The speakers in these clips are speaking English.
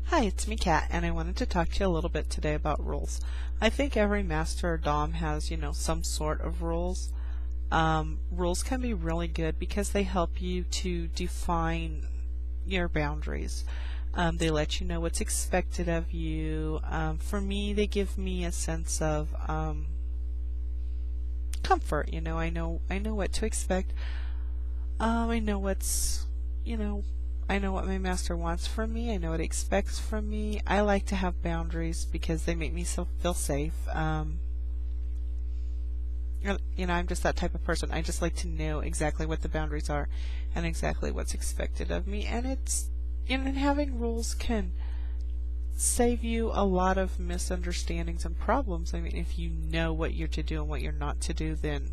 Hi, it's me, Kat, and I wanted to talk to you a little bit today about rules. I think every master or dom has, some sort of rules. Rules can be really good because they help you to define your boundaries. They let you know what's expected of you. For me, they give me a sense of comfort. I know what to expect. I know I know what my master wants from me. I know what he expects from me. I like to have boundaries because they make me feel safe. I'm just that type of person. I just like to know exactly what the boundaries are and exactly what's expected of me. And and having rules can save you a lot of misunderstandings and problems. I mean, if you know what you're to do and what you're not to do, then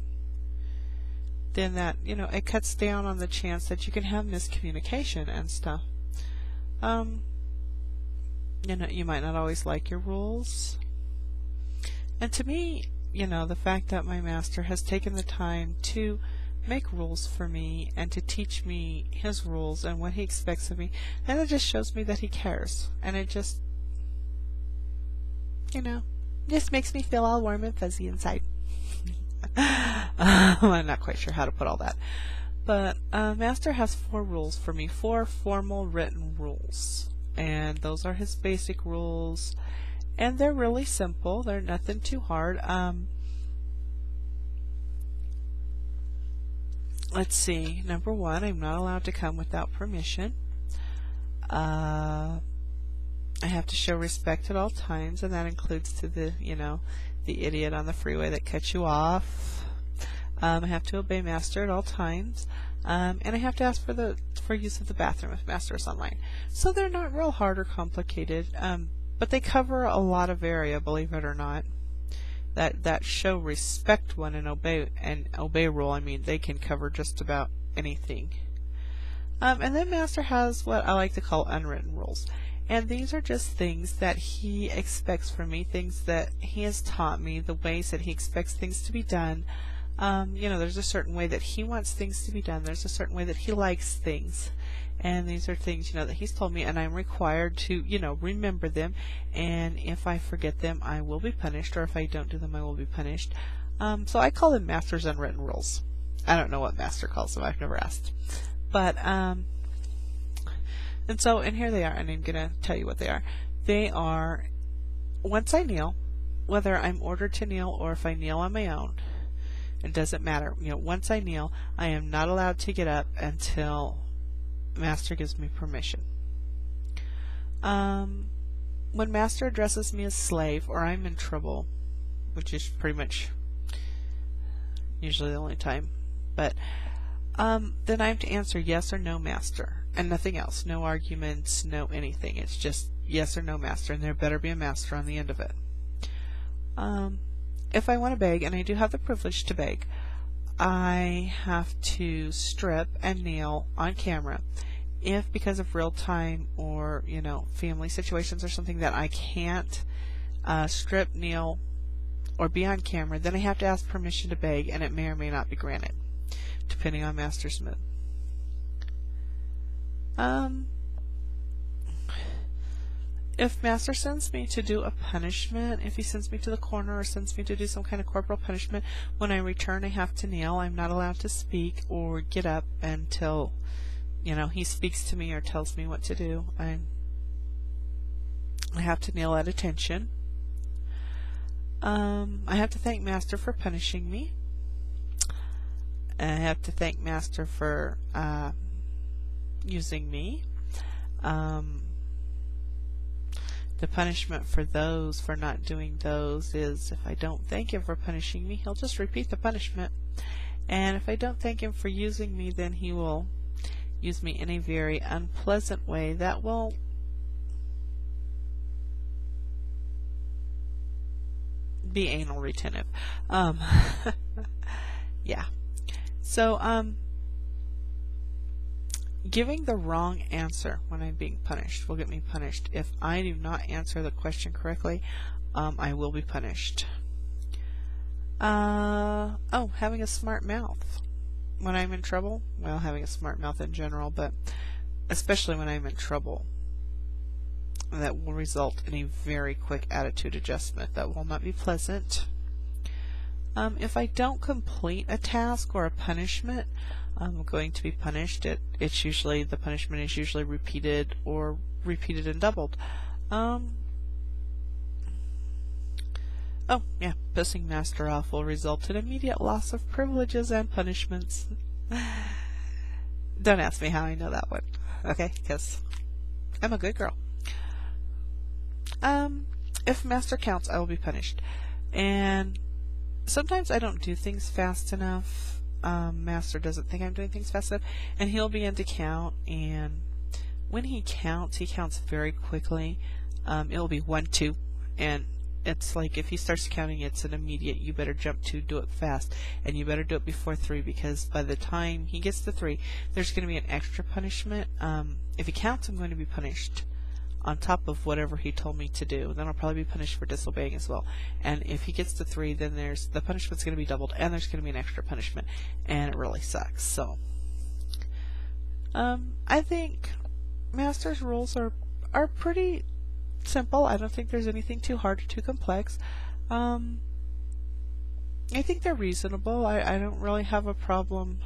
that, it cuts down on the chance that you can have miscommunication and stuff. You might not always like your rules. And to me, the fact that my master has taken the time to make rules for me and to teach me his rules and what he expects of me, and it just shows me that he cares. And it just, just makes me feel all warm and fuzzy inside. I'm not quite sure how to put all that. But Master has 4 rules for me, 4 formal written rules. And those are his basic rules. And they're really simple. They're nothing too hard. Let's see. Number 1, I'm not allowed to come without permission. I have to show respect at all times, and that includes to the idiot on the freeway that cuts you off. I have to obey Master at all times, and I have to ask for use of the bathroom if Master is online. So they're not real hard or complicated, but they cover a lot of area, believe it or not. That show respect one and obey rule. I mean, they can cover just about anything. And then Master has what I like to call unwritten rules. And these are just things that he expects from me, things that he has taught me, the ways that he expects things to be done. There's a certain way that he wants things to be done. There's a certain way that he likes things. And these are things, that he's told me, and I'm required to, remember them. And if I forget them, I will be punished, or if I don't do them, I will be punished. So I call them Master's unwritten rules. I don't know what Master calls them. I've never asked. But, and here they are, and I'm going to tell you what they are. They are, once I kneel, whether I'm ordered to kneel or if I kneel on my own, it doesn't matter. Once I kneel, I am not allowed to get up until Master gives me permission. When Master addresses me as slave or I'm in trouble, which is pretty much usually the only time, but then I have to answer yes or no, Master, and nothing else. No arguments, no anything. It's just yes or no, Master, and there better be a Master on the end of it. If I want to beg, and I do have the privilege to beg, I have to strip and kneel on camera. If because of real time or family situations or something that I can't strip, kneel, or be on camera, then I have to ask permission to beg, and it may or may not be granted, depending on Master's mood. If Master sends me to do a punishment, if he sends me to the corner or sends me to do some kind of corporal punishment, when I return I have to kneel. I'm not allowed to speak or get up until he speaks to me or tells me what to do. I have to kneel at attention. I have to thank Master for punishing me. I have to thank Master for using me. The punishment for not doing those is if I don't thank him for punishing me, he'll just repeat the punishment. And if I don't thank him for using me, then he will use me in a very unpleasant way that will be anal retentive. Yeah. So, giving the wrong answer when I'm being punished will get me punished. If I do not answer the question correctly, I will be punished. Having a smart mouth when I'm in trouble. Well, having a smart mouth in general, but especially when I'm in trouble. that will result in a very quick attitude adjustment that will not be pleasant. If I don't complete a task or a punishment, I'm going to be punished. It's usually, the punishment is usually repeated or repeated and doubled. Oh, yeah, pissing Master off will result in immediate loss of privileges and punishments. Don't ask me how I know that one, okay? Because I'm a good girl. If Master counts, I will be punished. And sometimes I don't do things fast enough. Master doesn't think I'm doing things fast enough, and he'll begin to count, and when he counts very quickly. It'll be 1, 2, and it's like if he starts counting, it's an immediate, you better jump to, do it fast, and you better do it before 3, because by the time he gets to 3, there's going to be an extra punishment. If he counts, I'm going to be punished on top of whatever he told me to do. Then I'll probably be punished for disobeying as well. And if he gets to 3, then the punishment's going to be doubled, and there's going to be an extra punishment, and it really sucks. So, I think Master's rules are pretty simple. I don't think there's anything too hard or too complex. I think they're reasonable. I don't really have a problem.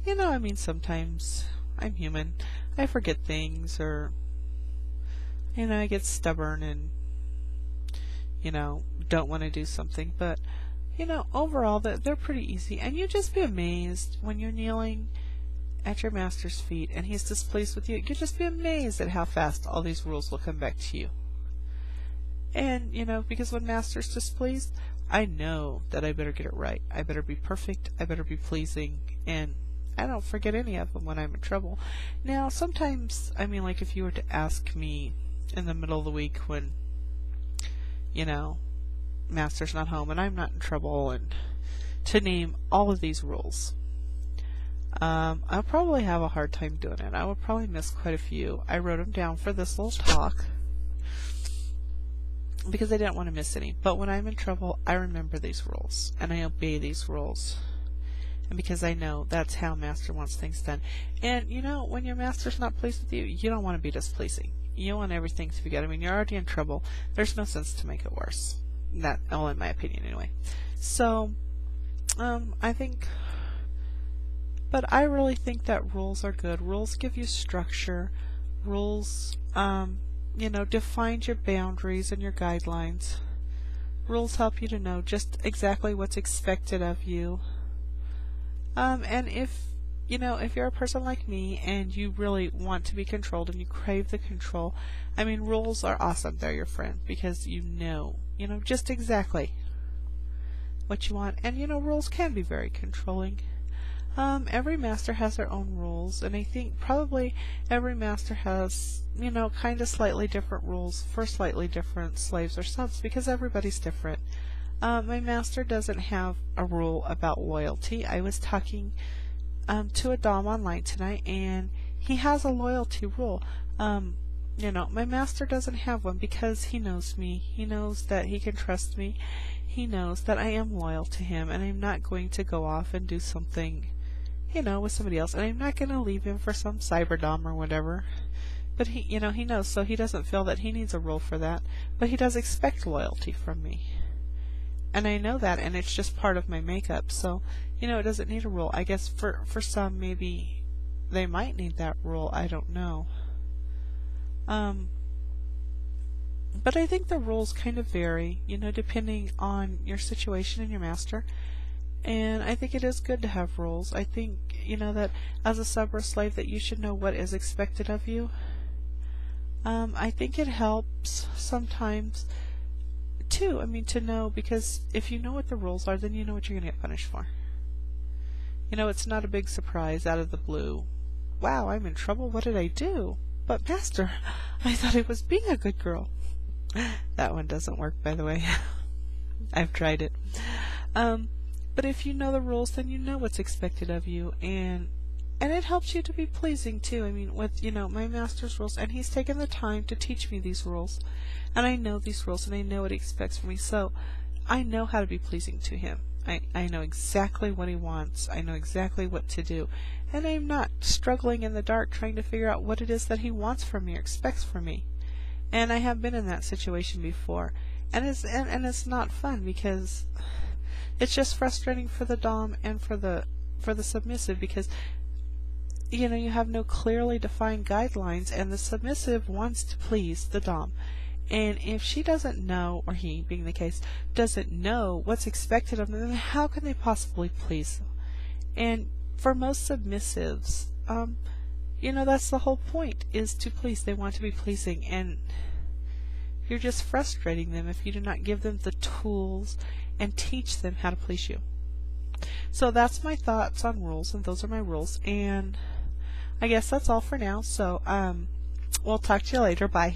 You know, I mean, sometimes I'm human. I forget things, or you know, I get stubborn and, you know, don't want to do something. But, you know, overall, they're pretty easy. And you just be amazed when you're kneeling at your Master's feet and he's displeased with you. You just be amazed at how fast all these rules will come back to you. And, you know, because when Master's displeased, I know that I better get it right. I better be perfect. I better be pleasing. And I don't forget any of them when I'm in trouble. Now, sometimes, I mean, like if you were to ask me in the middle of the week when, you know, Master's not home and I'm not in trouble, and to name all of these rules, I'll probably have a hard time doing it. I will probably miss quite a few. I wrote them down for this little talk because I didn't want to miss any. But when I'm in trouble, I remember these rules and I obey these rules. And because I know that's how Master wants things done. And, you know, when your Master's not pleased with you, you don't want to be displeasing. You want everything to be good. I mean, you're already in trouble. There's no sense to make it worse. That, well, in my opinion, anyway. So, I think, but I really think that rules are good. Rules give you structure. Rules, you know, define your boundaries and your guidelines. Rules help you to know just exactly what's expected of you. And if, you know, if you're a person like me and you really want to be controlled and you crave the control, I mean, rules are awesome. They're your friend because you know just exactly what you want. And, you know, rules can be very controlling. Every Master has their own rules, and I think probably every Master has, you know, kind of slightly different rules for slightly different slaves or subs because everybody's different. My Master doesn't have a rule about loyalty. I was talking to a Dom online tonight, and he has a loyalty rule. You know, my Master doesn't have one because he knows me. He knows that he can trust me. He knows that I am loyal to him, and I'm not going to go off and do something, you know, with somebody else, and I'm not going to leave him for some cyber Dom or whatever. But he, you know, he knows, so he doesn't feel that he needs a rule for that. But he does expect loyalty from me. And I know that, and it's just part of my makeup. So, you know, it doesn't need a rule. I guess for some, maybe they might need that rule. I don't know. But I think the rules kind of vary, you know, depending on your situation and your Master. And I think it is good to have rules. I think, you know, that as a sub or a slave that you should know what is expected of you. I think it helps sometimes too, I mean, to know, because if you know what the rules are, then you know what you're going to get punished for. You know, it's not a big surprise out of the blue. Wow, I'm in trouble. What did I do? But Master, I thought I was being a good girl. That one doesn't work, by the way. I've tried it. But if you know the rules, then you know what's expected of you, and it helps you to be pleasing too. I mean, with, you know, my Master's rules, and he's taken the time to teach me these rules, and I know these rules, and I know what he expects from me, so I know how to be pleasing to him. I know exactly what he wants. I know exactly what to do, and I'm not struggling in the dark trying to figure out what it is that he wants from me or expects from me. And I have been in that situation before. And it's not fun because it's just frustrating for the dom and for the submissive, because you know, you have no clearly defined guidelines, and the submissive wants to please the dom. And if she doesn't know, or he being the case, doesn't know what's expected of them, then how can they possibly please them? And for most submissives, you know, that's the whole point, is to please. They want to be pleasing, and you're just frustrating them if you do not give them the tools and teach them how to please you. So that's my thoughts on rules, and those are my rules, and I guess that's all for now. So we'll talk to you later. Bye.